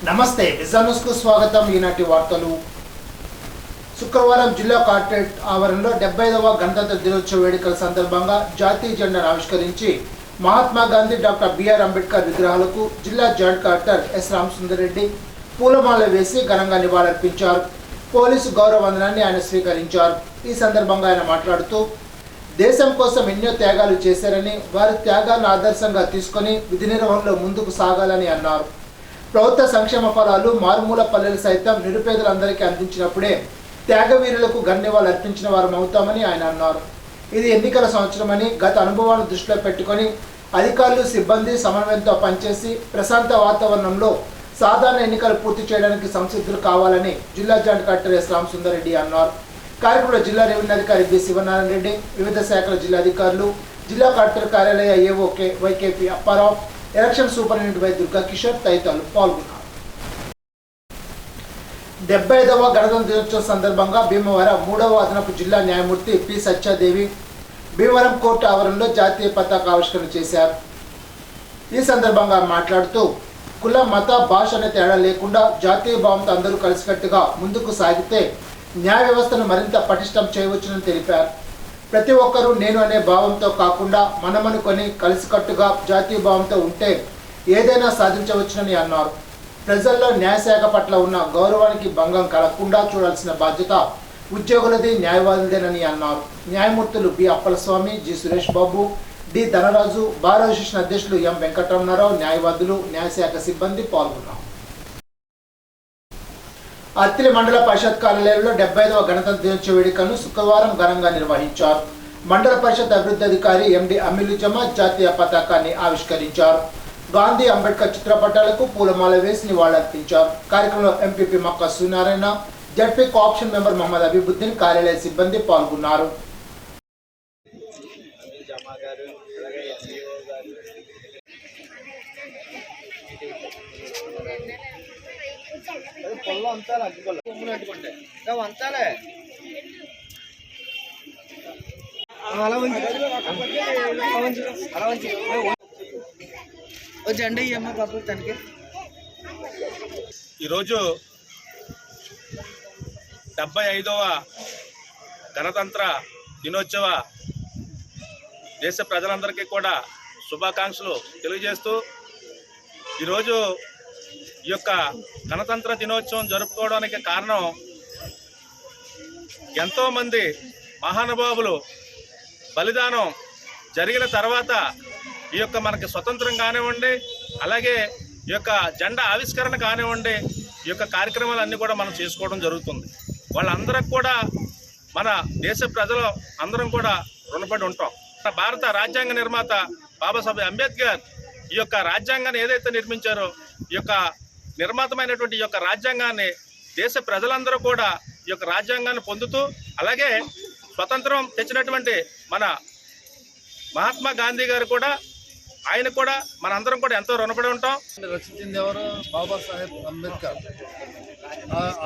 నమస్తే vision news కు స్వాగతం. ఈనాటి వార్తలు. శుక్రవారం జిల్లా కలెక్టరేట్ ఆవరణలో 75వ గణతంత్ర దినోత్సవ వేడుకల సందర్భంగా జాతీయ జెండాను ఆవిష్కరించి మహాత్మా గాంధీ, డాక్టర్ బిఆర్ అంబేద్కర్ విగ్రహాలకు జిల్లా joint collector S Ramasundar Reddy పూలమాల వేసి ఘనంగా నివాళులర్పించారు. పోలీసు గౌరవ వందనాన్ని ఆయన స్వీకరించారు. ఈ సందర్భంగా ఆయన మాట్లాడుతూ దేశం కోసం ఎన్నో త్యాగాలు చేశారని, వారి త్యాగాలను ఆదర్శంగా తీసుకొని విధి నిర్వహణలో ముందుకు సాగాలని అన్నారు. ప్రభుత్వ సంక్షేమ ఫలాలు మారుమూల పల్లెలు సైతం నిరుపేదలందరికీ అందించినప్పుడే త్యాగవీరులకు ఘననివాళులు అర్పించిన వారం అవుతామని ఆయన అన్నారు. ఇది ఎన్నికల సంవత్సరమని, గత అనుభవాలను దృష్టిలో పెట్టుకొని అధికారులు, సిబ్బంది సమన్వయంతో పనిచేసి ప్రశాంత వాతావరణంలో సాధారణ ఎన్నికలు పూర్తి చేయడానికి సంసిద్ధులు కావాలని జిల్లా joint collector S Ramasundar Reddy అన్నారు. కార్యక్రమంలో జిల్లా రెవెన్యూ అధికారి బి శివనారాయణ రెడ్డి, వివిధ శాఖల జిల్లా అధికారులు, జిల్లా కలెక్టర్ కార్యాలయ AO YKP Apparao, election superintendent Y Durga Kishore తదితరులు పాల్గొన్నారు. 75వ గణతంత్ర దినోత్సవం సందర్భంగా భీమవరం 3వ అదనపు జిల్లా న్యాయమూర్తి పి సత్యాదేవి భీమవరం కోర్టు ఆవరణలో జాతీయ పతాక ఆవిష్కరణ చేశారు. ఈ సందర్భంగా మాట్లాడుతూ కుల, మత, భాష అనే తేడా లేకుండా జాతీయ భావంతో అందరూ కలిసికట్టుగా ముందుకు సాగితే న్యాయ వ్యవస్థను మరింత పటిష్టం చేయవచ్చునని తెలిపారు. ప్రతి ఒక్కరూ నేను అనే భావంతో కాకుండా మనమనుకొని కలిసికట్టుగా జాతీయ భావంతో ఉంటే ఏదైనా సాధించవచ్చునని అన్నారు. ప్రజల్లో న్యాయశాఖ పట్ల ఉన్న గౌరవానికి భంగం కలగకుండా చూడాల్సిన బాధ్యత ఉద్యోగులది, న్యాయవాదులదేనని అన్నారు. న్యాయమూర్తులు B Appalaswamy, G Suresh Babu, D Dhanraj, bar association అధ్యక్షులు ఎం వెంకటరమణారావు, న్యాయవాదులు, న్యాయశాఖ సిబ్బంది పాల్గొన్నారు. అత్తిలి మండల పరిషత్ కార్యాలయంలో 75వ గణతంత్ర దినోత్సవ వేడుకలను శుక్రవారం ఘనంగా నిర్వహించారు. మండల పరిషత్ అభివృద్ధి అధికారి ఎండి అమిలుజమ జాతీయ పతాకాన్ని ఆవిష్కరించారు. గాంధీ, అంబేద్కర్ చిత్రపటాలకు పూలమాల వేసి నివాళులర్పించారు. కార్యక్రమంలో MPP Makka Suryanarayana, ZP co-option member Mohammed Abibuddin, కార్యాలయ సిబ్బంది పాల్గొన్నారు. ఈరోజు 75వ గణతంత్ర దినోత్సవ దేశ ప్రజలందరికీ కూడా శుభాకాంక్షలు తెలియజేస్తూ ఈరోజు ఈ యొక్క గణతంత్ర దినోత్సవం జరుపుకోవడానికి కారణం ఎంతోమంది మహానుభావులు బలిదానం జరిగిన తర్వాత ఈ యొక్క మనకి స్వతంత్రం కానివ్వండి, అలాగే ఈ యొక్క జెండా ఆవిష్కరణ కానివ్వండి, ఈ యొక్క కార్యక్రమాలన్నీ కూడా మనం చేసుకోవడం జరుగుతుంది. వాళ్ళందరికి కూడా మన దేశ ప్రజలు అందరం కూడా రుణపడి ఉంటాం. భారత రాజ్యాంగ నిర్మాత బాబాసాహెబ్ అంబేద్కర్ ఈ యొక్క రాజ్యాంగాన్ని ఏదైతే నిర్మించారో, ఈ యొక్క నిర్మాతమైనటువంటి ఈ యొక్క రాజ్యాంగాన్ని దేశ ప్రజలందరూ కూడా ఈ యొక్క రాజ్యాంగాన్ని పొందుతూ, అలాగే స్వతంత్రం తెచ్చినటువంటి మన మహాత్మా గాంధీ గారు కూడా, ఆయన కూడా మనందరం కూడా ఎంతో రుణపడి ఉంటాం. రచించింది ఎవరు? బాబాసాహెబ్ అంబేద్కర్.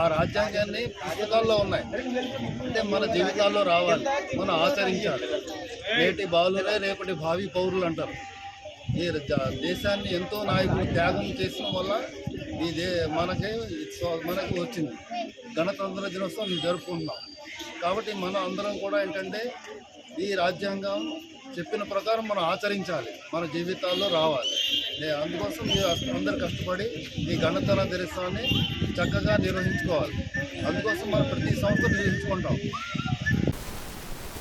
ఆ రాజ్యాంగాన్ని పుస్తకాల్లో ఉన్నాయి, అంటే మన జీవితాల్లో రావాలి, మనం ఆచరించాలి. నేటి బాలులే రేపటి భావి పౌరులు అంటారు. ఈ దేశాన్ని ఎంతో నాయకులు త్యాగం చేసిన వల్ల మనకు వచ్చింది గణతంత్ర దినోత్సవం జరుపుకుంటున్నాం. కాబట్టి మనం అందరం కూడా ఏంటంటే ఈ రాజ్యాంగం చెప్పిన ప్రకారం మనం ఆచరించాలి, మన జీవితాల్లో రావాలి. అందుకోసం అందరు కష్టపడి ఈ గణతంత్ర దినోత్సవాన్ని చక్కగా నిర్వహించుకోవాలి. అందుకోసం మనం ప్రతి సంవత్సరం నిర్వహించుకుంటాం.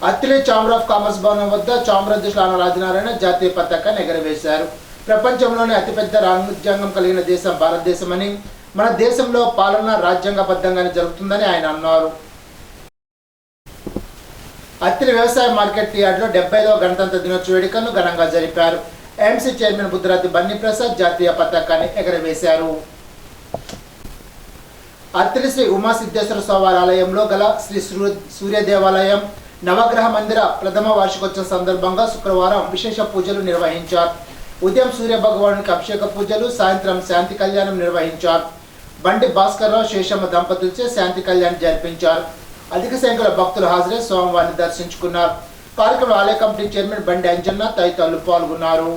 అత్తిలి ఛాంబర్ ఆఫ్ కామర్స్ భవనం వద్ద ఛాంబర్ అధ్యక్షులు ఆన రాజనారాయణ జాతీయ పతాకాన్ని ఎగరవేశారు. ప్రపంచంలోనే అతిపెద్ద రాజ్యాంగం కలిగిన దేశం భారతదేశమని, మన దేశంలో పాలన రాజ్యాంగబద్ధంగానే జరుగుతుందని ఆయన అన్నారు. అత్తిలి వ్యవసాయ మార్కెట్ యార్డ్లో 75వ గణతంత్ర దినోత్సవ వేడుకలను ఘనంగా జరిపారు. ఎంసీ చైర్మన్ బుద్ధరాతి బన్నీ ప్రసాద్ జాతీయ పతాకాన్ని ఎగరవేశారు. అత్తిలి శ్రీ ఉమాసిద్ధేశ్వర స్వామి ఆలయంలో గల శ్రీ సూర్య దేవాలయం నవగ్రహ మందిర ప్రథమ వార్షికోత్సవం సందర్భంగా శుక్రవారం విశేష పూజలు నిర్వహించారు. ఉదయం సూర్య భగవానునికి అభిషేక పూజలు, సాయంత్రం శాంతి కళ్యాణం నిర్వహించారు. బండి భాస్కర్రావు, శేషమ్మ దంపతులచే శాంతి కళ్యాణం జరిపించారు. అధిక సంఖ్యలో భక్తులు హాజరై స్వామివారిని దర్శించుకున్నారు. కార్యక్రమంలో ఆలయ కమిటీ చైర్మన్ బండి అంజన్న తదితరులు పాల్గొన్నారు.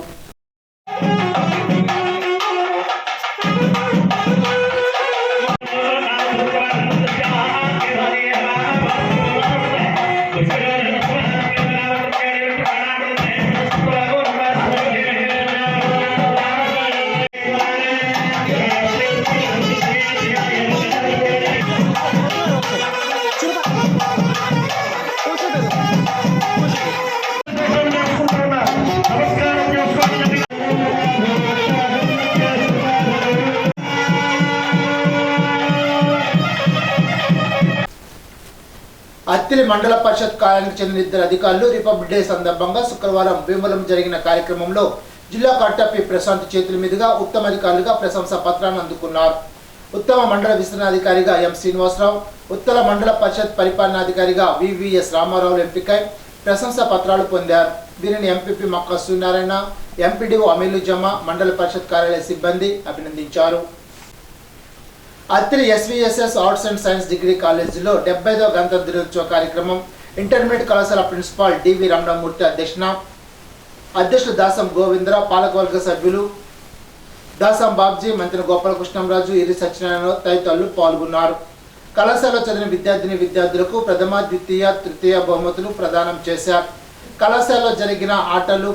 అత్తిలి మండల పరిషత్ కార్యాలయానికి చెందిన ఇద్దరు అధికారులు రిపబ్లిక్ డే సందర్భంగా శుక్రవారం భీమవరం జరిగిన కార్యక్రమంలో జిల్లా కలెక్టర్ పి ప్రశాంత్ చేతుల మీదుగా ఉత్తమ అధికారులుగా ప్రశంసా పత్రాన్ని అందుకున్నారు. ఉత్తమ మండల విస్తరణాధికారిగా ఎం శ్రీనివాసరావు, ఉత్తర మండల పరిషత్ పరిపాలనాధికారిగా వివిఎస్ రామారావు ఎంపికై ప్రశంసా పత్రాలు పొందారు. దీనిని ఎంపీపీ మక్కా సూర్యనారాయణ, ఎంపీడీఓ అమీలుజమ్మ, మండల పరిషత్ కార్యాలయ సిబ్బంది అభినందించారు. Attili SVSS arts and science degree కాలేజీలో 75వ గణతంత్ర దినోత్సవ కార్యక్రమం ఇంటర్మీడియట్ కళాశాల ప్రిన్సిపాల్ డివి రమణమూర్తి అధ్యక్షులు దాసం గోవిందర, పాలకవర్గ సభ్యులు దాసం బాబ్జీ, మంత్రి గోపాలకృష్ణంరాజు, ఇరి సత్యనారాయణ తదితరులు పాల్గొన్నారు. కళాశాలలో చదివిన విద్యార్థులకు ప్రథమ, ద్వితీయ, తృతీయ బహుమతులు ప్రదానం చేశారు. కళాశాలలో జరిగిన ఆటలు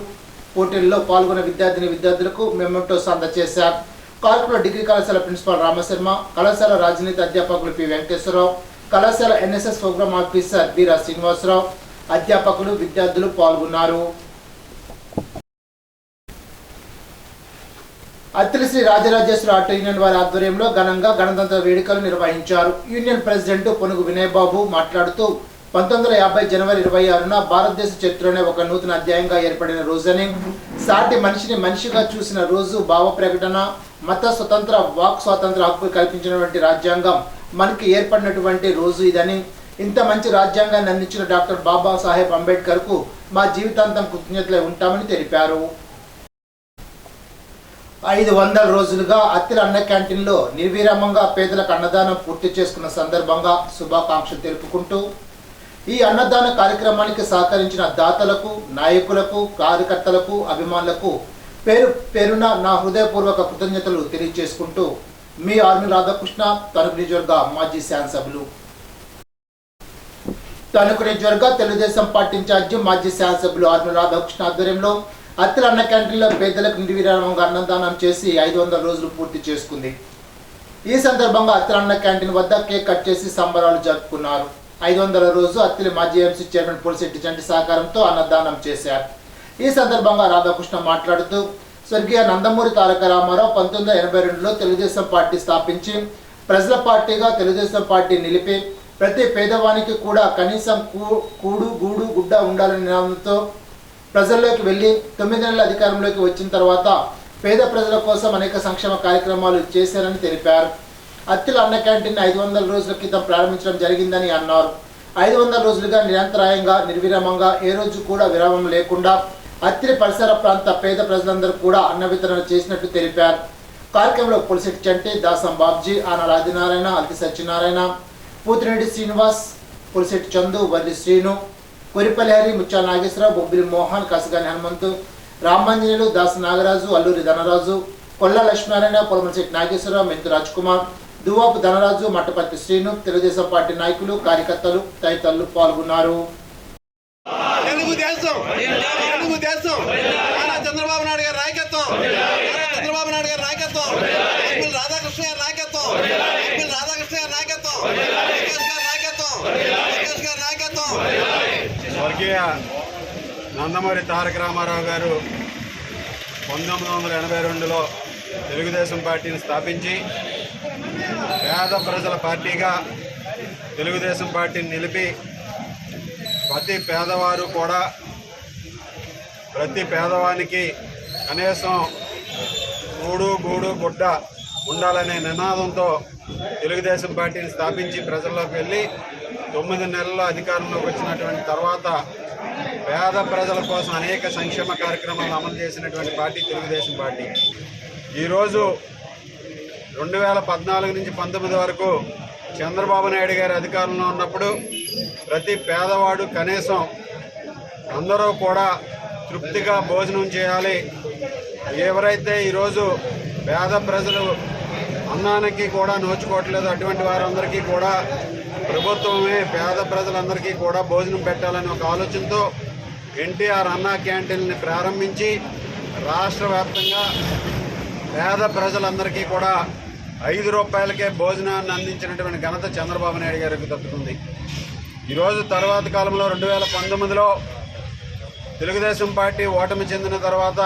పోటీల్లో పాల్గొన్న విద్యార్థులకు మెమోటోస్ అందజేశారు. కార్యక్రమంలో డిగ్రీ కళాశాల ప్రిన్సిపాల్ రామశర్మ, కళాశాల రాజనీతి అధ్యాపకులు పి వెంకటేశ్వరరావు, కళాశాల ఎన్ఎస్ఎస్ ప్రోగ్రామ్ ఆఫీసర్ బీరా శ్రీనివాసరావు, అధ్యాపకులు, విద్యార్థులు పాల్గొన్నారు. అత్తిలి శ్రీ రాజరాజేశ్వరి ఆటో యూనియన్ వారి ఆధ్వర్యంలో ఘనంగా గణతంత్ర వేడుకలు నిర్వహించారు. యూనియన్ ప్రెసిడెంట్ పొనుగు వినయ్ బాబు మాట్లాడుతూ 1950 జనవరి 26న భారతదేశ చరిత్రలోనే ఒక నూతన అధ్యాయంగా ఏర్పడిన రోజని, సాటి మనిషిని మనిషిగా చూసిన రోజు, భావ ప్రకటన, మత స్వతంత్ర, వాక్ స్వాతంత్ర హక్కు కల్పించినటువంటి రాజ్యాంగం మనకి ఏర్పడినటువంటి రోజు ఇదని, ఇంత మంచి రాజ్యాంగాన్ని అందించిన డాక్టర్ బాబాసాహెబ్ అంబేద్కర్కు మా జీవితాంతం కృతజ్ఞతలై ఉంటామని తెలిపారు. 500 రోజులుగా అత్తిలి అన్న క్యాంటీన్లో నిర్విరామంగా పేదలకు అన్నదానం పూర్తి చేసుకున్న సందర్భంగా శుభాకాంక్షలు తెలుపుకుంటూ ఈ అన్నదాన కార్యక్రమానికి సహకరించిన దాతలకు, నాయకులకు, కార్యకర్తలకు, అభిమానులకు పేరున నా హృదయపూర్వక కృతజ్ఞతలు తెలియజేసుకుంటూ మీ ఆర్మీ రాధాకృష్ణ, తణుకు నియోజకవర్గ మాజీ శాసనసభ్యులు. తణుకు నియోజకవర్గ తెలుగుదేశం పార్టీ ఇన్ఛార్జి మాజీ శాసనసభ్యులు ఆర్మీ రాధాకృష్ణ ఆధ్వర్యంలో అత్తిలి అన్న క్యాంటీన్లో పేదలకు నిర్విరామంగా అన్నదానం చేసి 500 రోజులు పూర్తి చేసుకుంది. ఈ సందర్భంగా అత్తిలి అన్న క్యాంటీన్ వద్ద కేక్ కట్ చేసి సంబరాలు జరుపుకున్నారు. 500 రోజు అత్తిలి మాజీ ఎంసీ చైర్మన్ పులిశెట్టి చంటి సహకారంతో అన్నదానం చేశారు. ఈ సందర్భంగా రాధాకృష్ణ మాట్లాడుతూ స్వర్గీయ నందమూరి తారక రామారావు 1982లో తెలుగుదేశం పార్టీ స్థాపించి ప్రజల పార్టీగా తెలుగుదేశం పార్టీ నిలిపి ప్రతి పేదవానికి కూడా కనీసం కూడు, గూడు, గుడ్డ ఉండాలనే నినాదంతో ప్రజల్లోకి వెళ్ళి 9 నెలల అధికారంలోకి వచ్చిన తర్వాత పేద ప్రజల కోసం అనేక సంక్షేమ కార్యక్రమాలు చేశారని తెలిపారు. అత్తిలి అన్న క్యాంటీన్ 500 రోజుల క్రితం ప్రారంభించడం జరిగిందని అన్నారు. 500 రోజులుగా నిరంతరాయంగా నిర్విరామంగా ఏ రోజు కూడా విరామం లేకుండా అత్తిలి పరిసర ప్రాంత పేద ప్రజలందరూ కూడా అన్న వితరణ చేసినట్టు తెలిపారు. కార్యక్రమంలో పులిశెట్టి చంటి, దాసం బాబ్జీ, ఆనల ఆదినారాయణ, అల్తి సత్యనారాయణ, పూతిరెడ్డి శ్రీనివాస్, పులిశెట్టి చందు, వర్రి శ్రీను, కొరిపల్లి హరి, ముత్యాల నాగేశ్వరరావు, బొబ్బిలి మోహన్, కసగాని హనుమంతు, రామాంజనేయులు, దాస నాగరాజు, అల్లూరి ధనరాజు, కొల్ల లక్ష్మీనారాయణ, పొలమలశెట్టి నాగేశ్వరరావు, మెంతు రాజ్కుమార్, దువాపు ధనరాజు, మట్టపర్తి శ్రీను, తెలుగుదేశం పార్టీ నాయకులు, కార్యకర్తలు తదితరులు పాల్గొన్నారు. చంద్రబాబు నాయుడు గారి నాయకత్వం, చంద్రబాబు నాయుడు గారి నాయకత్వం, రాధాకృష్ణ గారి నాయకత్వం, రాధాకృష్ణ గారి నాయకత్వం, నాయకత్వం. స్వర్గీయ నందమూరి తారక రామారావు గారు 1982లో తెలుగుదేశం పార్టీని స్థాపించి పేద ప్రజల పార్టీగా తెలుగుదేశం పార్టీని నిలిపి ప్రతి పేదవారు కూడా ప్రతి పేదవానికి కనీసం కూడు, గూడు, గుడ్డ ఉండాలనే నినాదంతో తెలుగుదేశం పార్టీని స్థాపించి ప్రజల్లోకి వెళ్ళి 9 నెలల్లో అధికారంలోకి వచ్చినటువంటి తర్వాత పేద ప్రజల కోసం అనేక సంక్షేమ కార్యక్రమాలు అమలు చేసినటువంటి పార్టీ తెలుగుదేశం పార్టీ. ఈరోజు 2014 నుంచి 19 వరకు చంద్రబాబు నాయుడు గారి అధికారంలో ఉన్నప్పుడు ప్రతి పేదవాడు కనీసం అందరూ కూడా తృప్తిగా భోజనం చేయాలి. ఎవరైతే ఈరోజు పేద ప్రజలు అన్నానికి కూడా నోచుకోవట్లేదు అటువంటి వారందరికీ కూడా ప్రభుత్వమే పేద ప్రజలందరికీ కూడా భోజనం పెట్టాలని ఒక ఆలోచనతో ఎన్టీఆర్ అన్నా క్యాంటీన్ని ప్రారంభించి రాష్ట్ర వ్యాప్తంగా పేద ప్రజలందరికీ కూడా 5 రూపాయలకే భోజనాన్ని అందించినటువంటి ఘనత చంద్రబాబు నాయుడు గారికి దక్కుతుంది. ఈరోజు తర్వాత కాలంలో 2019లో తెలుగుదేశం పార్టీ ఓటమి చెందిన తర్వాత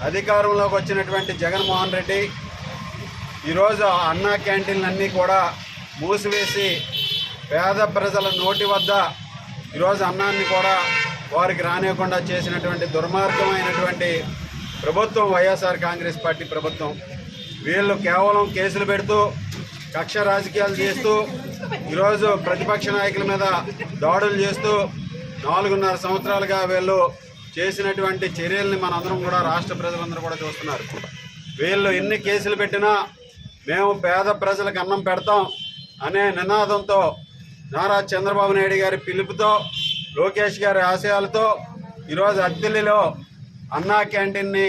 అధికారంలోకి వచ్చినటువంటి జగన్మోహన్ రెడ్డి ఈరోజు అన్నా క్యాంటీన్లన్నీ కూడా మూసివేసి పేద ప్రజల నోటి వద్ద ఈరోజు అన్నాన్ని కూడా వారికి రానివ్వకుండా చేసినటువంటి దుర్మార్గమైనటువంటి ప్రభుత్వం వైఎస్ఆర్ కాంగ్రెస్ పార్టీ ప్రభుత్వం. వీళ్ళు కేవలం కేసులు పెడుతూ కక్ష రాజకీయాలు చేస్తూ ఈరోజు ప్రతిపక్ష నాయకుల మీద దాడులు చేస్తూ 4.5 సంవత్సరాలుగా వీళ్ళు చేసినటువంటి చర్యల్ని మనందరం కూడా రాష్ట్ర ప్రజలందరూ కూడా చూస్తున్నారు. వీళ్ళు ఎన్ని కేసులు పెట్టినా మేము పేద ప్రజలకు అన్నం పెడతాం అనే నినాదంతో నారా చంద్రబాబు నాయుడు గారి పిలుపుతో లోకేష్ గారి ఆశయాలతో ఈరోజు అత్తిలిలో అన్నా క్యాంటీన్ని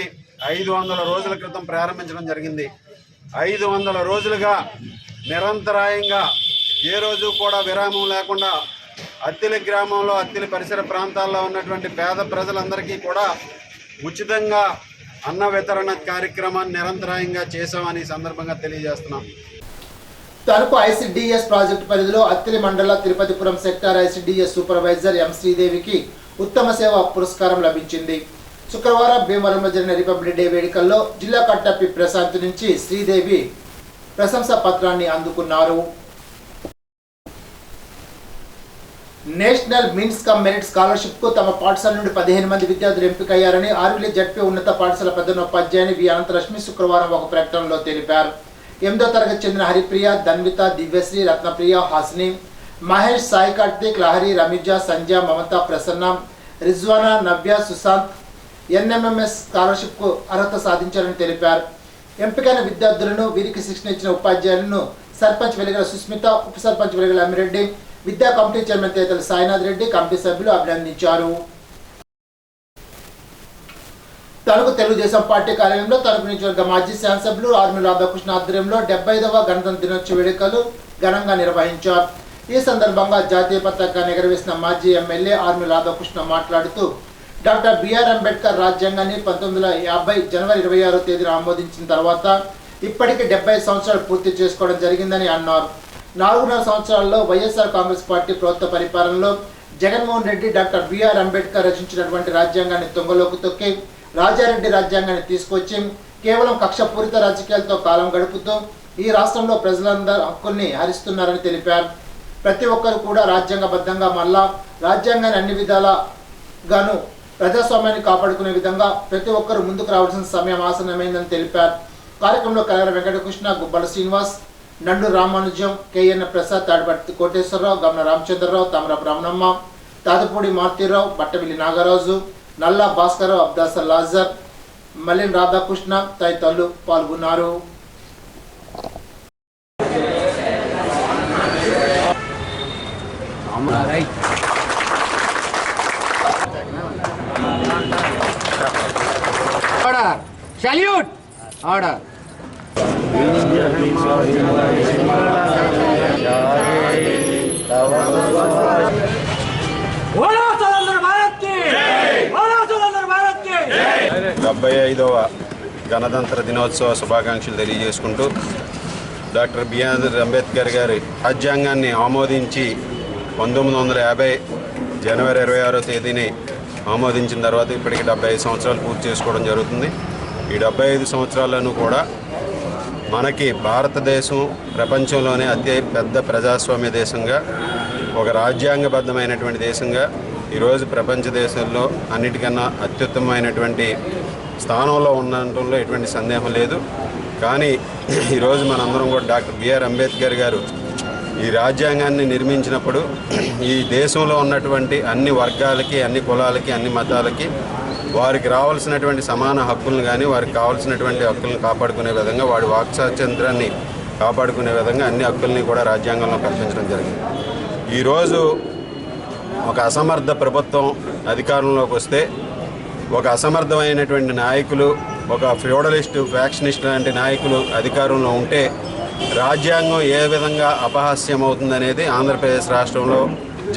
500 రోజుల క్రితం ప్రారంభించడం జరిగింది. 500 రోజులుగా నిరంతరాయంగా ఏ రోజు కూడా విరామం లేకుండా అత్తిలి గ్రామంలో అత్తిలి పరిసర ప్రాంతాల్లో ఉన్నటువంటి పేద ప్రజలందరికీ కూడా ఉచితంగా అన్న వితరణ కార్యక్రమాన్ని నిరంతరాయంగా చేశామని సందర్భంగా తెలియజేస్తున్నాం. తణుకు ఐసిడిఎస్ ప్రాజెక్టు పరిధిలో అత్తిలి మండల తిరుపతిపురం సెక్టార్ ఐసిడిఎస్ సూపర్వైజర్ ఎం శ్రీదేవికి ఉత్తమ సేవ పురస్కారం లభించింది. శుక్రవారం భీమవరంలో జరిగిన రిపబ్లిక్ డే వేడుకల్లో జిల్లా కట్టపి ప్రశాంత్ నుంచి శ్రీదేవి ప్రశంసా పత్రాన్ని అందుకున్నారు. National mince come merit scholarship కు తమ పాఠశాల నుండి 15 మంది విద్యార్థులు ఎంపికయ్యారని ఆర్విలి జడ్పీ ఉన్నత పాఠశాల ప్రధానోపాధ్యాయుని వి అనంతలక్ష్మి శుక్రవారం ఒక ప్రకటనలో తెలిపారు. 8వ తరగతి చెందిన హరిప్రియ, ధన్విత, దివ్యశ్రీ, రత్నప్రియ, హాసిని, మహేష్, సాయి కార్తిక్, లహరి, రమిజ, సంజయ్, మమత, ప్రసన్న, రిజ్వానా, నవ్య, సుశాంత్ ఎన్ఎంఎంఎస్ స్కాలర్షిప్ కు అర్హత సాధించారని తెలిపారు. ఎంపికైన విద్యార్థులను, వీరికి శిక్షణ ఇచ్చిన ఉపాధ్యాయులను సర్పంచ్ వెలిగల సుస్మిత, ఉప సర్పంచ్ వెలిగల అమిరెడ్డి, విద్యా committee chairman Tetala Sainath Reddy, committee సభ్యులు అభినందించారు. తణుకు తెలుగుదేశం పార్టీ కార్యాలయంలో తణుకు నియోజకవర్గ మాజీ శాసనసభ్యులు ఆర్మీ రాధాకృష్ణ ఆధ్వర్యంలో 75వ గణతంత్ర దినోత్సవ వేడుకలు ఘనంగా నిర్వహించారు. ఈ సందర్భంగా జాతీయ పతాకాన్ని ఎగరవేసిన మాజీ ఎమ్మెల్యే ఆర్మీ రాధాకృష్ణ మాట్లాడుతూ డాక్టర్ బిఆర్ అంబేద్కర్ రాజ్యాంగాన్ని 1950 జనవరి 26వ తేదీన ఆమోదించిన తర్వాత ఇప్పటికి 75 సంవత్సరాలు పూర్తి చేసుకోవడం జరిగిందని అన్నారు. 4.5 సంవత్సరాల్లో వైఎస్ఆర్ కాంగ్రెస్ పార్టీ ప్రభుత్వ పరిపాలనలో జగన్మోహన్ రెడ్డి డాక్టర్ బిఆర్ అంబేద్కర్ రచించినటువంటి రాజ్యాంగాన్ని తొంగలోకి తొక్కి రాజారెడ్డి రాజ్యాంగాన్ని తీసుకొచ్చి కేవలం కక్షపూరిత రాజకీయాలతో కాలం గడుపుతూ ఈ రాష్ట్రంలో ప్రజలందరి హక్కుల్ని హరిస్తున్నారని తెలిపారు. ప్రతి ఒక్కరు కూడా రాజ్యాంగబద్ధంగా మళ్ళా రాజ్యాంగాన్ని అన్ని విధాలుగాను ప్రజాస్వామ్యాన్ని కాపాడుకునే విధంగా ప్రతి ఒక్కరు ముందుకు రావాల్సిన సమయం ఆసన్నమైందని తెలిపారు. కార్యక్రమంలో కలగర వెంకటకృష్ణ, గుబ్బల శ్రీనివాస్, నండు రామానుజం, కేఎన్ ప్రసాద్, తాడిపత్తి కోటేశ్వరరావు, గమన రామచంద్రరావు, తమరపు రమణమ్మ, తాతపూడి మార్తిరావు, బట్టమిల్లి నాగరాజు, నల్లా భాస్కరరావు, అబ్దాసర్ లాజర్, మలిన్ రాధాకృష్ణ తదితరులు పాల్గొన్నారు. Salute! Order! డెబ్బై 75వ గణతంత్ర దినోత్సవ శుభాకాంక్షలు తెలియజేసుకుంటూ డాక్టర్ బిఆర్ అంబేద్కర్ గారి రాజ్యాంగాన్ని ఆమోదించి 1950 జనవరి 26వ తేదీని ఆమోదించిన తర్వాత ఇప్పటికి 75 సంవత్సరాలు పూర్తి చేసుకోవడం జరుగుతుంది. ఈ 75 సంవత్సరాలను కూడా మనకి భారతదేశం ప్రపంచంలోనే అతి పెద్ద ప్రజాస్వామ్య దేశంగా, ఒక రాజ్యాంగబద్ధమైనటువంటి దేశంగా ఈరోజు ప్రపంచ దేశంలో అన్నిటికన్నా అత్యుత్తమమైనటువంటి స్థానంలో ఉండటంలో ఎటువంటి సందేహం లేదు. కానీ ఈరోజు మనందరం కూడా డాక్టర్ బిఆర్ అంబేద్కర్ గారు ఈ రాజ్యాంగాన్ని నిర్మించినప్పుడు ఈ దేశంలో ఉన్నటువంటి అన్ని వర్గాలకి, అన్ని కులాలకి, అన్ని మతాలకి వారికి రావాల్సినటువంటి సమాన హక్కులను కానీ, వారికి కావాల్సినటువంటి హక్కులను కాపాడుకునే విధంగా, వాడి వాక్ స్వాతంత్రాన్ని కాపాడుకునే విధంగా అన్ని హక్కుల్ని కూడా రాజ్యాంగంలో కల్పించడం జరిగింది. ఈరోజు ఒక అసమర్థ ప్రభుత్వం అధికారంలోకి వస్తే, ఒక అసమర్థమైనటువంటి నాయకులు, ఒక ఫ్యూడలిస్టు, ఫ్యాక్షనిస్ట్ లాంటి నాయకులు అధికారంలో ఉంటే రాజ్యాంగం ఏ విధంగా అపహాస్యం అవుతుందనేది ఆంధ్రప్రదేశ్ రాష్ట్రంలో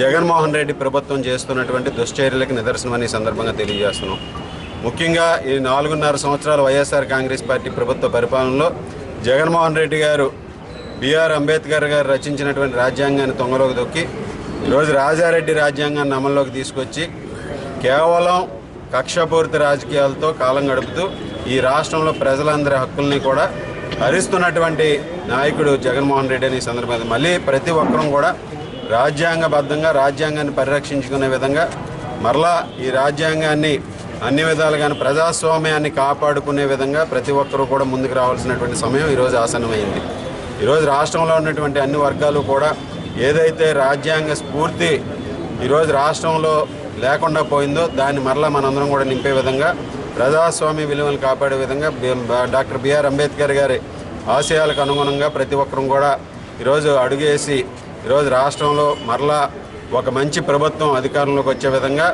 జగన్మోహన్ రెడ్డి ప్రభుత్వం చేస్తున్నటువంటి దుశ్చర్యలకు నిదర్శనమని సందర్భంగా తెలియజేస్తున్నాం. ముఖ్యంగా ఈ 4.5 సంవత్సరాల వైఎస్ఆర్ కాంగ్రెస్ పార్టీ ప్రభుత్వ పరిపాలనలో జగన్మోహన్ రెడ్డి గారు బిఆర్ అంబేద్కర్ గారు రచించినటువంటి రాజ్యాంగాన్ని తొంగలోకి తొక్కి ఈరోజు రాజారెడ్డి రాజ్యాంగాన్ని అమల్లోకి తీసుకొచ్చి కేవలం కక్షపూరిత రాజకీయాలతో కాలం గడుపుతూ ఈ రాష్ట్రంలో ప్రజలందరి హక్కుల్ని కూడా హరిస్తున్నటువంటి నాయకుడు జగన్మోహన్ రెడ్డి అని సందర్భంగా మళ్ళీ ప్రతి ఒక్కరూ కూడా రాజ్యాంగబద్ధంగా రాజ్యాంగాన్ని పరిరక్షించుకునే విధంగా మరలా ఈ రాజ్యాంగాన్ని అన్ని విధాలుగాను ప్రజాస్వామ్యాన్ని కాపాడుకునే విధంగా ప్రతి ఒక్కరూ కూడా ముందుకు రావాల్సినటువంటి సమయం ఈరోజు ఆసన్నమైంది. ఈరోజు రాష్ట్రంలో ఉన్నటువంటి అన్ని వర్గాలు కూడా ఏదైతే రాజ్యాంగ స్ఫూర్తి ఈరోజు రాష్ట్రంలో లేకుండా పోయిందో దాన్ని మరలా మనందరం కూడా నింపే విధంగా ప్రజాస్వామ్య విలువలను కాపాడే విధంగా డాక్టర్ బిఆర్ అంబేద్కర్ గారి ఆశయాలకు అనుగుణంగా ప్రతి ఒక్కరూ కూడా ఈరోజు అడుగేసి ఈరోజు రాష్ట్రంలో మరలా ఒక మంచి ప్రభుత్వం అధికారంలోకి వచ్చే విధంగా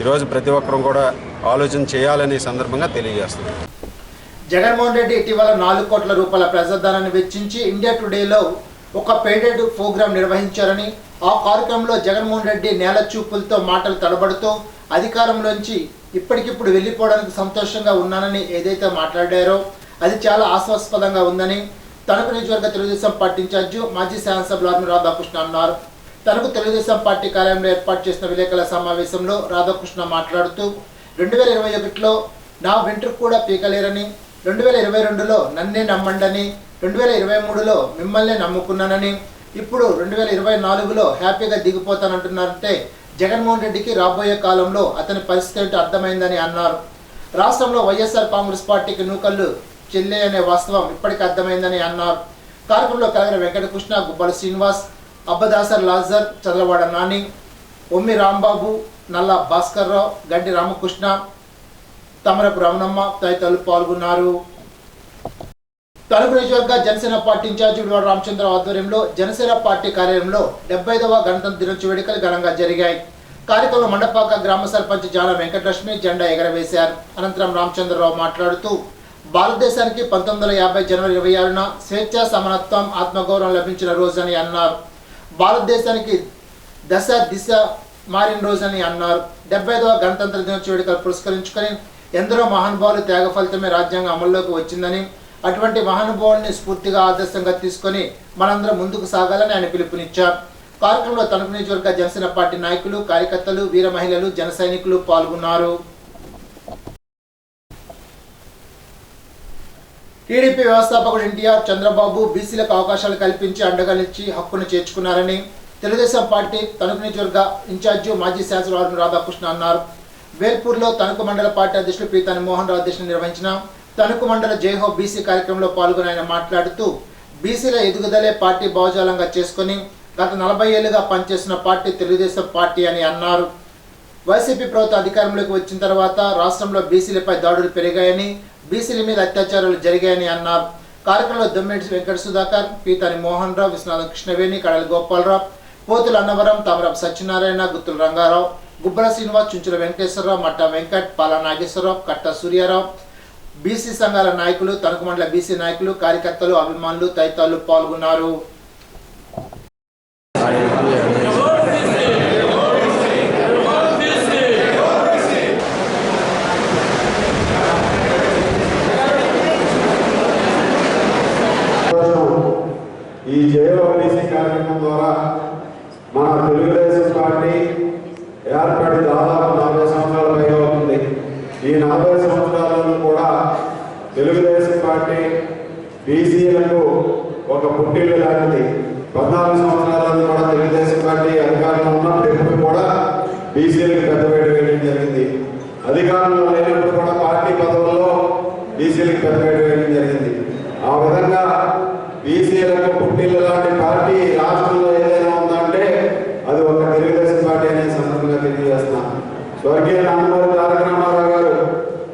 ఈరోజు ప్రతి ఒక్కరూ కూడా ఆలోచన చేయాలనే సందర్భంగా తెలియజేస్తున్నాం. జగన్మోహన్ రెడ్డి ఇటీవల 4 కోట్ల రూపాయల ప్రజాధనాన్ని వెచ్చించి ఇండియా టుడేలో ఒక పెయిడెడ్ ప్రోగ్రాం నిర్వహించారని, ఆ కార్యక్రమంలో జగన్మోహన్ రెడ్డి నేల చూపులతో మాటలు తడబడుతూ అధికారంలోంచి ఇప్పటికిప్పుడు వెళ్ళిపోవడానికి సంతోషంగా ఉన్నానని ఏదైతే మాట్లాడారో అది చాలా ఆశాస్పదంగా ఉందని తణుకు నియోజకవర్గ తెలుగుదేశం పార్టీ ఇన్ఛార్జి మాజీ శాసనసభ్యులు ఆర్మీ రాధాకృష్ణ అన్నారు. తణుకు తెలుగుదేశం పార్టీ కార్యాలయంలో ఏర్పాటు చేసిన విలేకరుల సమావేశంలో రాధాకృష్ణ మాట్లాడుతూ 2021లో నా వెంట్రుకు కూడా పీకలేరని, 2022లో నన్నే నమ్మండని, 2023లో మిమ్మల్ని నమ్ముకున్నానని, ఇప్పుడు 2024లో హ్యాపీగా దిగిపోతానంటున్నారంటే జగన్మోహన్ రెడ్డికి రాబోయే కాలంలో అతని పరిస్థితి ఏంటో అర్థమైందని అన్నారు. రాష్ట్రంలో వైఎస్ఆర్ కాంగ్రెస్ పార్టీకి నూకళ్ళు చెల్లే అనే వాస్తవం ఇప్పటికీ అర్థమైందని అన్నారు. కార్యక్రమంలో కలగర వెంకటకృష్ణ, గుబ్బల శ్రీనివాస్, అబ్బదాసర్ లాజర్, చదలవాడ నాని, ఒమ్మి రాంబాబు, నల్ల భాస్కర్ రావు, గడ్డి రామకృష్ణ, తమరపు రమణమ్మ తదితరులు పాల్గొన్నారు. తణుకు నియోజకవర్గ జనసేన పార్టీ ఇన్ఛార్జి విడువాడ రామచంద్ర ఆధ్వర్యంలో జనసేన పార్టీ కార్యాలయంలో 75వ గణతంత్ర దినోత్సవ వేడుకలు ఘనంగా జరిగాయి. కార్యక్రమంలో మండపాక గ్రామ సర్పంచ్ జాన వెంకటలక్ష్మి జెండా ఎగరవేశారు. అనంతరం రామచంద్రరావు మాట్లాడుతూ భారతదేశానికి 1950 జనవరి 26న స్వేచ్ఛ, సమానత్వం, ఆత్మగౌరవం లభించిన రోజని అన్నారు. భారతదేశానికి దశ దిశ మారిన రోజని అన్నారు. 75వ గణతంత్ర దినోత్సవ వేడుకలు పురస్కరించుకొని ఎందరో మహానుభావులు త్యాగ ఫలితమే రాజ్యాంగం అమల్లోకి వచ్చిందని, అటువంటి మహానుభావుల్ని స్ఫూర్తిగా ఆదర్శంగా తీసుకొని మనందరం ముందుకు సాగాలని ఆయన పిలుపునిచ్చారు. కార్యక్రమంలో తణుకు నియోజకవర్గ జనసేన పార్టీ నాయకులు, కార్యకర్తలు, వీర మహిళలు, జన సైనికులు పాల్గొన్నారు. టీడీపీ వ్యవస్థాపకుడు ఎన్టీఆర్ చంద్రబాబు బీసీలకు అవకాశాలు కల్పించి అండగా నిలిచి హక్కును చేర్చుకున్నారని తెలుగుదేశం పార్టీ తణుకు నియోజకవర్గ ఇన్ఛార్జి మాజీ శాసనసభ్యులు రాధాకృష్ణ అన్నారు. వేల్పూర్లో తణుకు మండల పార్టీ అధ్యక్షులు పీతాని మోహన్ రావు అధ్యక్షతన నిర్వహించిన తణుకు మండల జైహో బీసీ కార్యక్రమంలో పాల్గొని ఆయన మాట్లాడుతూ బీసీల ఎదుగుదలే పార్టీ భావజాలంగా చేసుకుని గత 40 ఏళ్లుగా పనిచేస్తున్న పార్టీ తెలుగుదేశం పార్టీ అని అన్నారు. వైసీపీ ప్రభుత్వం అధికారంలోకి వచ్చిన తర్వాత రాష్ట్రంలో బీసీలపై దాడులు పెరిగాయని, బీసీల మీద అత్యాచారాలు జరిగాయని అన్నారు. కార్యక్రమంలో దొమ్మిడి వెంకట సుధాకర్, పీతాని మోహన్ రావు, విశ్వనాథ కృష్ణవేణి, కడలి గోపాలరావు, పోతుల అన్నవరం, తమరపు సత్యనారాయణ, గుత్తుల రంగారావు, గుబ్బల శ్రీనివాస్, చుంచుల వెంకటేశ్వరరావు, మట్ట వెంకట్, పాల నాగేశ్వరరావు, కట్ట సూర్యారావు, బీసీ సంఘాల నాయకులు, తణుకు మండల బీసీ నాయకులు, కార్యకర్తలు, అభిమానులు తదితరులు పాల్గొన్నారు. ఈ జేఓబీసీ కార్యక్రమం ద్వారా మన తెలుగుదేశం పార్టీ ఏర్పడి దాదాపు 40 సంవత్సరాల పైగా అవుతుంది. ఈ 40 సంవత్సరాలలో కూడా తెలుగుదేశం పార్టీ బీసీలకు ఒక పుట్టిల్లు లాంటిది. 14 సంవత్సరాలలో కూడా తెలుగుదేశం పార్టీ అధికారంలో ఉన్నప్పుడు ఎప్పుడు కూడా బీసీలకు పెద్దపీట వేయడం జరిగింది. అధికారంలో లేనప్పుడు కూడా పార్టీ పదవుల్లో బీసీలకు పెద్దపీట వేయడం జరిగింది. ఆ విధంగా బీసీలకు పుట్టిల్లు లాంటి పార్టీ రాష్ట్రంలో ఏదైనా ఉందంటే అది ఒక తెలుగుదేశం పార్టీ అనే సందర్భంగా తెలియజేస్తున్నాను. స్వర్గీయ నందమూరి తారక రామారావు గారు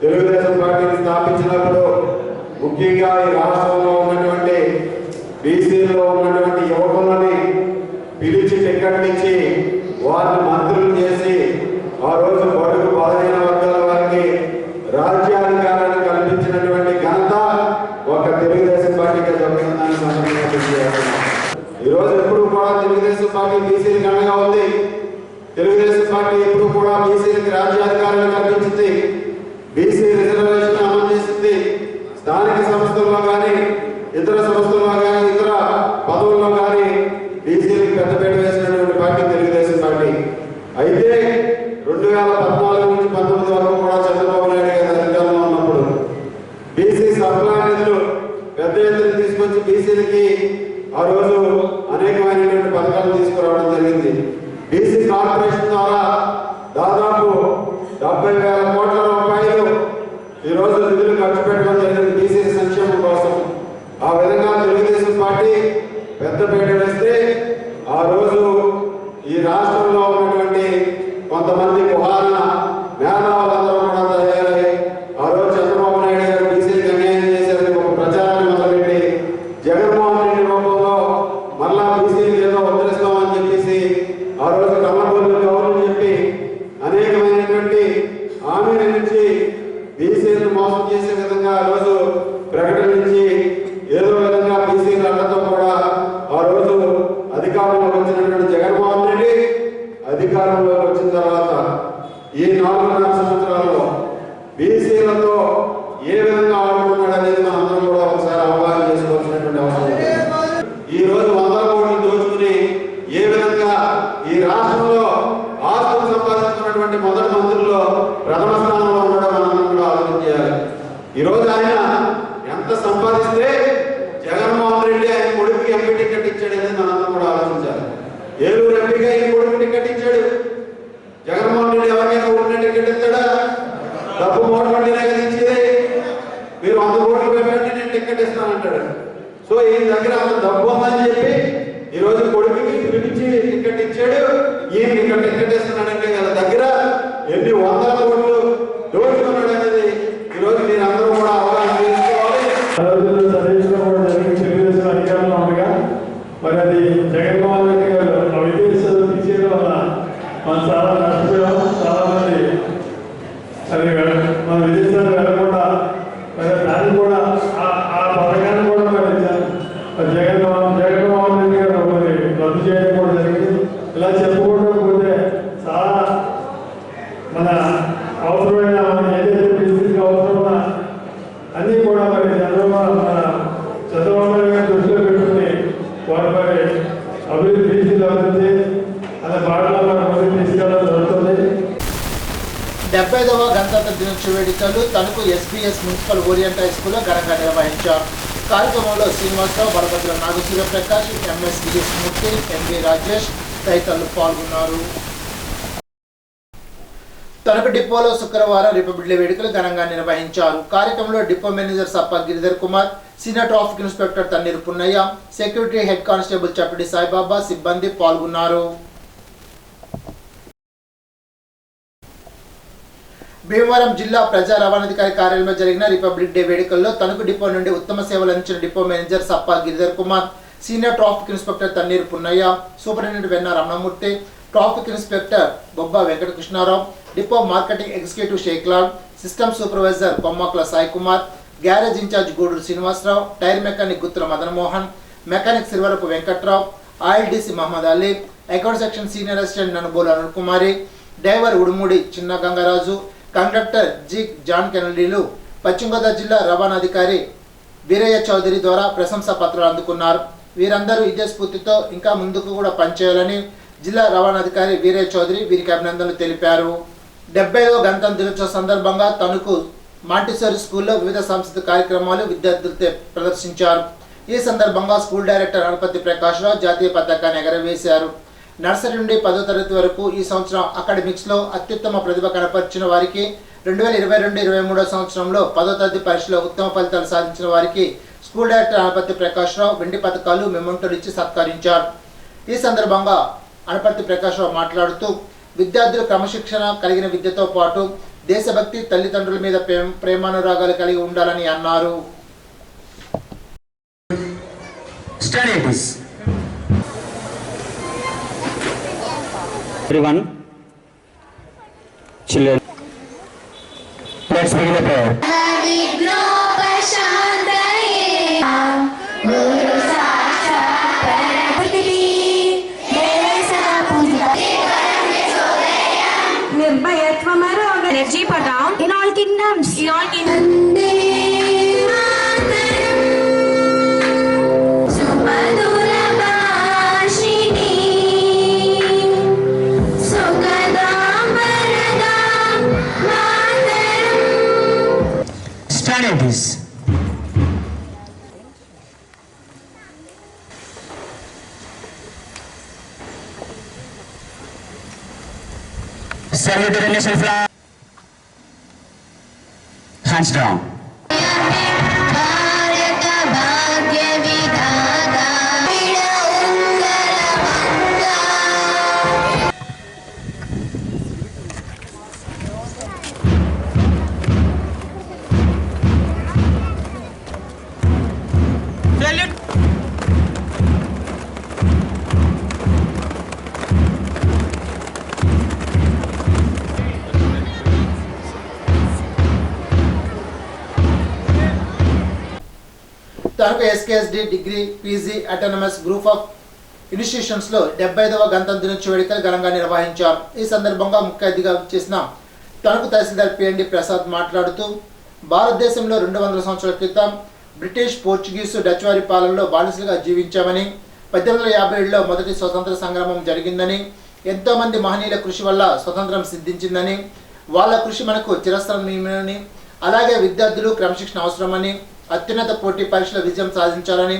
తెలుగుదేశం పార్టీని స్థాపించినప్పుడు ముఖ్యంగా ఈ రాష్ట్రంలో ఉన్నటువంటి బీసీలో ఉన్నటువంటి యువకులని పిలిచి టికెట్ ఇచ్చి వారిని మంత్రులు చేసి ఆ రోజు బడుగు బలహీన వర్గాల వారికి రాజ్యాధికారాన్ని కల్పించినటువంటి ఘనత ఒక తెలుగుదేశం పార్టీకి దొరికిందని సందర్భంగా తెలియజేస్తున్నాం. ఈరోజు ఎప్పుడు కూడా తెలుగుదేశం పార్టీ బీసీలకు అండగా ఉంది. తెలుగుదేశం పార్టీ ఎప్పుడు కూడా బీసీలకు రాజ్యాధికారాన్ని కల్పించింది. బీసీ రిజర్వేషన్ అమలు చేసింది. స్థానిక సంస్థల్లో కానీ ఇతర సంస్థల్లో కానీ ఇతర పదవుల్లో కానీ బీసీలకు పెద్దపీట వేసినటువంటి పార్టీ తెలుగుదేశం పార్టీ. అయితే 2014 నుంచి 19 వరకు కూడా చంద్రబాబు నాయుడు గారి అధికారంలో ఉన్నప్పుడు బీసీ సప్లా నిధులు పెద్ద ఎత్తున తీసుకొచ్చి బీసీలకి ఆ రోజు అనేకమైనటువంటి పథకాలు తీసుకురావడం జరిగింది. బీసీ కార్పొరేషన్ ద్వారా దాదాపు 70,000 కోట్ల రూపాయలు ఈరోజు నిధులు ఖర్చు పెట్టడం జరిగింది బీసీ సంక్షేమం కోసం. ఆ విధంగా తెలుగుదేశం పార్టీ పెద్దపీట వేస్తే ఆ రోజు ఈ రాష్ట్రంలో ఉన్నటువంటి కొంతమంది కుహాన మేధావులందరూ కూడా తయారై ఆ రోజు చంద్రబాబు నాయుడు గారు బీసీకి అన్యాయం చేశారని ఒక ప్రచారాన్ని మొదలుపెట్టి జగన్మోహన్ రెడ్డి రూపంలో మళ్ళా బీసీకి ఏదో ఉద్ధరిస్తామని చెప్పేసి ఆ రోజు కమలబోలు గౌరవం చెప్పి అనేకమైనటువంటి హామీల నుంచి బీసీలను మోసం చేసే విధంగా ఆ రోజు ప్రకటించి ఏదో విధంగా బీసీలందరితో కూడా ఆ రోజు అధికారంలోకి వచ్చినటువంటి జగన్మోహన్ రెడ్డి అధికారంలోకి వచ్చిన తర్వాత ఈ 4.5 సంవత్సరాల్లో బీసీలతో ఏ విధంగా ఆడుకున్నాడు అనేది మనందరం కూడా ఒకసారి అవగాహన చేసుకోవాల్సినటువంటి అవసరం ఉంది. ఈ రోజు 100 కోట్లు దోచుకుని ఏ విధంగా ఈ రాష్ట్రంలో ఆస్తులు సంపాదించుకున్నటువంటి మొదటి మంత్రుల్లో ప్రథమ స్థానంలో ఉండడం మనందరం కూడా ఆలోచన చేయాలి. ఈ రోజు ఆయన ఎంత సంపాదిస్తే జగన్మోహన్ రెడ్డి ఆయన కొడుకుకి ఎంపీ టికెట్ ఇచ్చాడు అనేది మనందరం కూడా ఆలోచించాలి. ఏలూరు ఎంపీగా ఆయన కొడుకు టికెట్ ఇచ్చాడు. జగన్మోహన్ రెడ్డి ఎవరికైనా ఊరిన టికెట్ ఇస్తాడా? డబ్బు మోటు పండినా కదా ఇచ్చేది. మీరు 100 కోట్లు పెట్టండి నేను టికెట్ ఇస్తానంటాడు. సో ఈయన దగ్గర అంత డబ్బు ఉందని చెప్పి ఈ రోజు కొడుకుకి పిలిపించి టికెట్ ఇచ్చాడు. ఈయన ఇక్కడ టికెట్ ఇస్తున్నాడంటే వాళ్ళ దగ్గర ఎన్ని 100 కోట్లు దోచుకున్నాడు అనేది ఈ రోజు మీరు అందరూ కూడా అవగాహన చేసుకోవాలి. తెలుగుదేశం అధికారంలో ఉండగా మరి అది జగన్మోహన్ రెడ్డి గారు విదేశాలు తీసేయడం వల్ల మనం చాలా నష్టపోయాం. చాలా మంది అది మన విదేశాలు వెళ్ళకుండా మరి దాన్ని కూడా ఆ పథకాన్ని కూడా మరి జగన్మోహన్ రెడ్డి గారు మరి రద్దు చేయడం కూడా జరిగింది. ఇలా చెప్పుకుంటూ పోతే చాలా మన అవసరమైన ఏదైతే బీసీకి అవసరమైన అన్నీ కూడా మరి చంద్రబాబు నాయుడు గారు దృష్టిలో పెట్టుకుని వారి మరి అభివృద్ధి బీసీలు అభివృద్ధి అనే బాటలో మనం ముందుకు తీసుకెళ్ళడం జరుగుతుంది. 75వ గణతంత్ర దినోత్సవ వేడుకలు Tanuku SBS municipal orient high స్కూల్లో ఘనంగా నిర్వహించారు. కార్యక్రమంలో Srinivasarao, Balabhadra Nagasuryaprakash, MS VS Murthy, MV Rajesh తదితరులు పాల్గొన్నారు. తణుకు డిపోలో శుక్రవారం రిపబ్లిక్ డే వేడుకలు ఘనంగా నిర్వహించారు. కార్యక్రమంలో depot manager Sappa Giridhar Kumar, senior traffic inspector Tanneeru Punnaiah, security head constable Chappidi Saibaba సిబ్బంది పాల్గొన్నారు. భీమవరం జిల్లా ప్రజా రవాణాధికారి కార్యాలయంలో జరిగిన రిపబ్లిక్ డే వేడుకల్లో తణుకు డిపో నుండి ఉత్తమ సేవలు అందించిన depot manager Sappa Giridhar Kumar, senior traffic inspector Tanneeru Punnaiah, superintendent Venna Ramanamurthy, traffic inspector Bobba Venkatakrishnarao, depot marketing executive Shaiklal, system supervisor Bommakula Sai Kumar, garage in-charge Guduru Srinivasarao, tyre mechanic Guttula Madanmohan, mechanic Silvarapu Venkatrao, oil DC Mohammed Ali, account section senior assistant Nanubolu Anil Kumari, driver Udumudi Chinna Gangaraju, conductor G John కెనడీలు పశ్చిమ గోదావరి జిల్లా రవాణాధికారి వీరయ్య చౌదరి ద్వారా ప్రశంసా పత్రాలు అందుకున్నారు. వీరందరూ ఇదే స్ఫూర్తితో ఇంకా ముందుకు కూడా పనిచేయాలని జిల్లా రవాణాధికారి వీరయ్య చౌదరి వీరికి అభినందనలు తెలిపారు. 75వ గణతంత్ర దినోత్సవ సందర్భంగా తణుకు మాంటిసోరీ స్కూల్లో వివిధ సాంస్కృతిక కార్యక్రమాలు విద్యార్థులతో ప్రదర్శించారు. ఈ సందర్భంగా స్కూల్ డైరెక్టర్ అనపతి ప్రకాశ్రావు జాతీయ పతాకాన్ని ఎగరవేశారు. నర్సరీ నుండి 10వ తరగతి వరకు ఈ సంవత్సరం అకాడమిక్స్లో అత్యుత్తమ ప్రతిభ కనపరిచిన వారికి, 2022-23 సంవత్సరంలో 10వ తరగతి పరీక్షలో ఉత్తమ ఫలితాలు సాధించిన వారికి స్కూల్ డైరెక్టర్ అనపతి ప్రకాశ్రావు వెండి పథకాలు, మెమోంటోలు ఇచ్చి సత్కరించారు. ఈ సందర్భంగా అనపతి ప్రకాశ్రావు మాట్లాడుతూ విద్యార్థులు క్రమశిక్షణ కలిగిన విద్యతో పాటు దేశభక్తి, తల్లిదండ్రుల మీద ప్రేమానురాగాలు కలిగి ఉండాలని అన్నారు. Everyone, children, let's begin the prayer. Energy for down in all kingdoms. In all kingdoms. Stand Salute to the national flag. Hands down. తనకు SKSD degree PG autonomous group of institutions లో 75వ గణతంత్ర దినోత్సవ వేడుకలు ఘనంగా నిర్వహించారు. ఈ సందర్భంగా ముఖ్య అతిథిగా చేసిన తణుకు తహసీల్దార్ పిఎన్డి ప్రసాద్ మాట్లాడుతూ భారతదేశంలో 200 సంవత్సరాల క్రితం బ్రిటిష్, పోర్చుగీసు, డచ్ వారి పాలనలో బానిసలుగా జీవించామని, 1857లో మొదటి స్వతంత్ర సంగ్రామం జరిగిందని, ఎంతో మంది మహనీయుల కృషి వల్ల స్వతంత్రం సిద్ధించిందని, వాళ్ళ కృషి మనకు చిరస్థాయిని, అలాగే విద్యార్థులు క్రమశిక్షణ అవసరమని, అత్యున్నత పోటీ పరీక్షల విజయం సాధించాలని,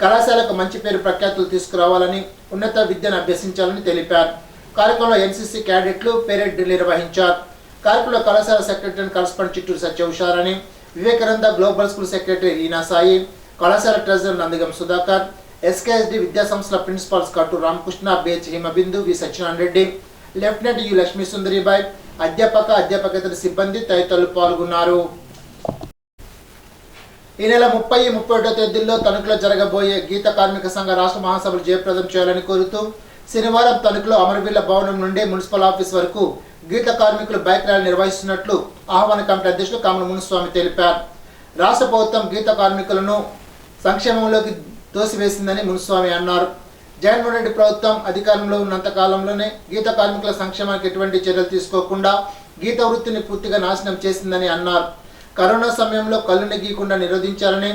కళాశాలకు మంచి పేరు ప్రఖ్యాతులు తీసుకురావాలని, ఉన్నత విద్యను అభ్యసించాలని తెలిపారు. కార్యక్రమంలో ఎన్సీసీ క్యాడెట్లు పెరేడ్ నిర్వహించారు. కార్యక్రమంలో కళాశాల secretary correspondent Chitturu Satya Usharani, Vivekananda Global School secretary Eena Sai, కళాశాల ట్రెజరర్ నందిగం సుధాకర్, ఎస్కేఎస్డి విద్యా సంస్థల principals Kattu Ramakrishna, Beche Himabindu, V Satyanarayana Reddy, lieutenant U Lakshmi Sundaribai, అధ్యాపకేతర సిబ్బంది తదితరులు పాల్గొన్నారు. ఈ నెల 30, 31 తేదీల్లో తణుకులో జరగబోయే గీత కార్మిక సంఘ రాష్ట్ర మహాసభలు జయప్రదం చేయాలని కోరుతూ శనివారం తణుకులో అమరవీరుల భవనం నుండి మున్సిపల్ ఆఫీస్ వరకు గీత కార్మికులు బైక్ ర్యాలీ నిర్వహిస్తున్నట్లు ఆహ్వాన కమిటీ అధ్యక్షులు కామల మునుస్వామి తెలిపారు. రాష్ట్ర ప్రభుత్వం గీత కార్మికులను సంక్షేమంలోకి తోసివేసిందని మునుస్వామి అన్నారు. జగన్మోహన్ రెడ్డి ప్రభుత్వం అధికారంలో ఉన్నంత కాలంలోనే గీత కార్మికుల సంక్షేమానికి ఎటువంటి చర్యలు తీసుకోకుండా గీత వృత్తిని పూర్తిగా నాశనం చేసిందని అన్నారు. కరోనా సమయంలో కళ్ళుని గీయకుండా నిరోధించాలని,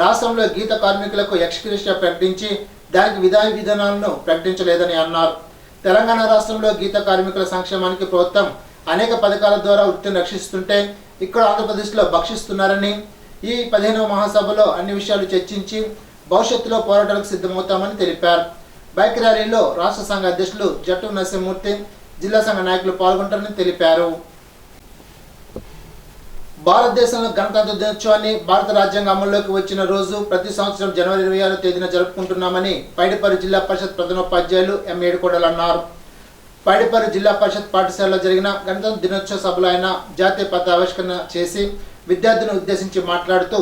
రాష్ట్రంలో గీత కార్మికులకు ఎక్స్గ్రేషియా ప్రకటించి దానికి విధానాలను ప్రకటించలేదని అన్నారు. తెలంగాణ రాష్ట్రంలో గీత కార్మికుల సంక్షేమానికి ప్రభుత్వం అనేక పథకాల ద్వారా వృత్తిని రక్షిస్తుంటే ఇక్కడ ఆంధ్రప్రదేశ్లో భక్షిస్తున్నారని, ఈ 15వ మహాసభలో అన్ని విషయాలు చర్చించి భవిష్యత్తులో పోరాటాలకు సిద్ధమవుతామని తెలిపారు. బైక్ ర్యాలీలో రాష్ట్ర సంఘ అధ్యక్షులు జట్టు నరసింహమూర్తి, జిల్లా సంఘ నాయకులు పాల్గొంటారని తెలిపారు. భారతదేశంలో గణతంత్ర దినోత్సవాన్ని భారత రాజ్యాంగం అమల్లోకి వచ్చిన రోజు ప్రతి సంవత్సరం జనవరి 26వ తేదీన జరుపుకుంటున్నామని పైడిపల్లి జిల్లా పరిషత్ ప్రధానోపాధ్యాయులు ఎం ఏడుకోడలు అన్నారు. పైడిపల్లి జిల్లా పరిషత్ పాఠశాలలో జరిగిన గణతంత్ర దినోత్సవ సభలో ఆయన జాతీయ పతాక ఆవిష్కరణ చేసి విద్యార్థులను ఉద్దేశించి మాట్లాడుతూ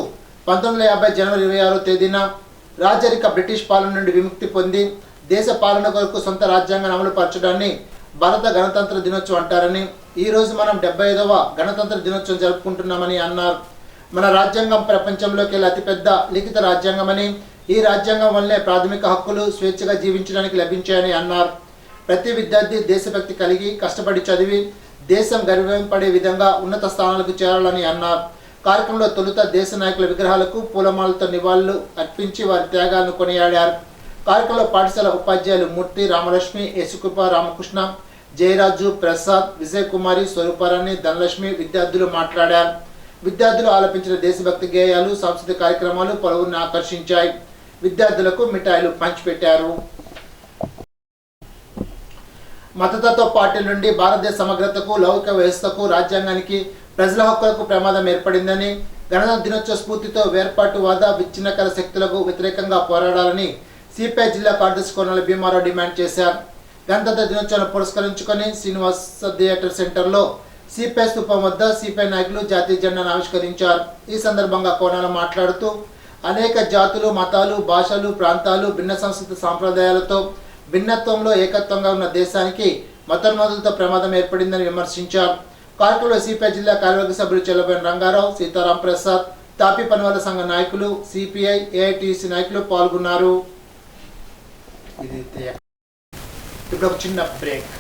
1950 జనవరి 26వ తేదీన రాజరిక బ్రిటిష్ పాలన నుండి విముక్తి పొంది దేశ పాలన కొరకు సొంత రాజ్యాంగాన్ని అమలు పరచడాన్ని భారత గణతంత్ర దినోత్సవం అంటారని, ఈ రోజు మనం 75వ గణతంత్ర దినోత్సవం జరుపుకుంటున్నామని అన్నారు. మన రాజ్యాంగం ప్రపంచంలోకి అతిపెద్ద లిఖిత రాజ్యాంగమని, ఈ రాజ్యాంగం వల్లే ప్రాథమిక హక్కులు స్వేచ్ఛగా జీవించడానికి లభించాయని అన్నారు. ప్రతి విద్యార్థి దేశభక్తి కలిగి కష్టపడి చదివి దేశం గర్వపడే విధంగా ఉన్నత స్థానాలకు చేరాలని అన్నారు. కార్యక్రమంలో తొలుత దేశ నాయకుల విగ్రహాలకు పూలమాలతో నివాళులు అర్పించి వారి త్యాగాలను కొనియాడారు. కార్యక్రమంలో పాఠశాల ఉపాధ్యాయులు మూర్తి, రామలక్ష్మి, యేసుకృప, రామకృష్ణ, జయరాజు, ప్రసాద్, విజయ్ కుమారి, స్వరూపారాణి, ధనలక్ష్మి విద్యార్థులు మాట్లాడారు. విద్యార్థులు ఆలపించిన దేశభక్తి గేయాలు, సాంస్కృతిక కార్యక్రమాలు పలువురిని ఆకర్షించాయి. విద్యార్థులకు మిఠాయిలు పంచిపెట్టారు. మతతత్వ పార్టీల నుండి భారతదేశ సమగ్రతకు, లౌకిక వ్యవస్థకు, రాజ్యాంగానికి, ప్రజల హక్కులకు ప్రమాదం ఏర్పడిందని, గణతంత్ర దినోత్సవ స్ఫూర్తితో వేర్పాటువాద విచ్ఛిన్నకర శక్తులకు వ్యతిరేకంగా పోరాడాలని సిపిఐ జిల్లా కార్యదర్శి కోనల భీమారావు డిమాండ్ చేశారు. గణతంత్ర దినోత్సవాన్ని పురస్కరించుకొని శ్రీనివాస థియేటర్ సెంటర్లో సిపిఐ స్థూపం వద్ద సిపిఐ నాయకులు జాతీయ జెండాను ఆవిష్కరించారు. ఈ సందర్భంగా కోనల మాట్లాడుతూ అనేక జాతులు, మతాలు, భాషలు, ప్రాంతాలు, భిన్న సంస్కృతి సాంప్రదాయాలతో భిన్నత్వంలో ఏకత్వంగా ఉన్న దేశానికి మతోన్మాదులతో ప్రమాదం ఏర్పడిందని విమర్శించారు. కార్యక్రమంలో సిపిఐ జిల్లా కార్యవర్గ సభ్యులు చెల్లబోయిన రంగారావు, సీతారాం ప్రసాద్, తాపీ పనివాళ్ళ సంఘ నాయకులు, సిపిఐ, ఏఐటిసి నాయకులు పాల్గొన్నారు. ఇప్పుడు ఒక చిన్న బ్రేక్.